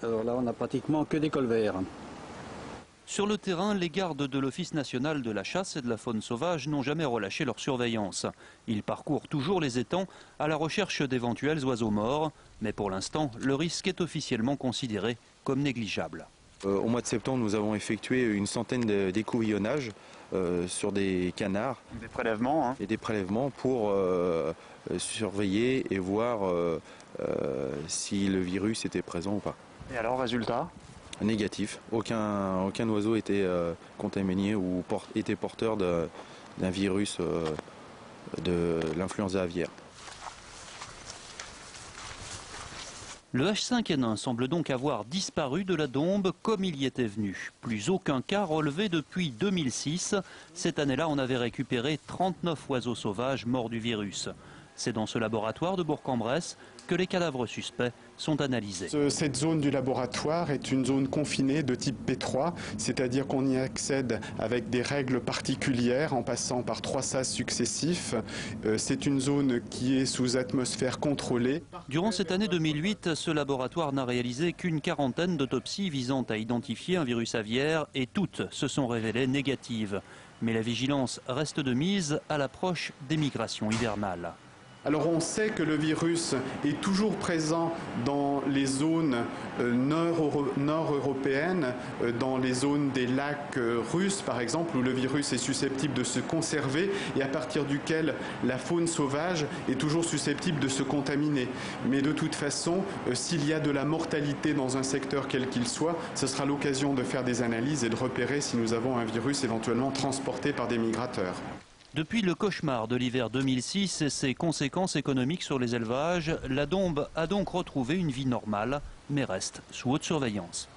Alors là, on a pratiquement que des colverts. Sur le terrain, les gardes de l'Office national de la chasse et de la faune sauvage n'ont jamais relâché leur surveillance. Ils parcourent toujours les étangs à la recherche d'éventuels oiseaux morts. Mais pour l'instant, le risque est officiellement considéré comme négligeable. Au mois de septembre, nous avons effectué une centaine d'écouvillonnages sur des canards. Des prélèvements, hein. Et des prélèvements pour surveiller et voir si le virus était présent ou pas. Et alors, résultat? Négatif. Aucun oiseau était contaminé ou était porteur d'un virus de l'influenza aviaire. Le H5N1 semble donc avoir disparu de la Dombes comme il y était venu. Plus aucun cas relevé depuis 2006. Cette année-là, on avait récupéré 39 oiseaux sauvages morts du virus. C'est dans ce laboratoire de Bourg-en-Bresse que les cadavres suspects sont analysés. Cette zone du laboratoire est une zone confinée de type P3, c'est-à-dire qu'on y accède avec des règles particulières en passant par 3 sas successifs. C'est une zone qui est sous atmosphère contrôlée. Durant cette année 2008, ce laboratoire n'a réalisé qu'une quarantaine d'autopsies visant à identifier un virus aviaire et toutes se sont révélées négatives. Mais la vigilance reste de mise à l'approche des migrations hivernales. Alors on sait que le virus est toujours présent dans les zones nord-européennes, dans les zones des lacs russes par exemple, où le virus est susceptible de se conserver et à partir duquel la faune sauvage est toujours susceptible de se contaminer. Mais de toute façon, s'il y a de la mortalité dans un secteur quel qu'il soit, ce sera l'occasion de faire des analyses et de repérer si nous avons un virus éventuellement transporté par des migrateurs. Depuis le cauchemar de l'hiver 2006 et ses conséquences économiques sur les élevages, la Dombe a donc retrouvé une vie normale, mais reste sous haute surveillance.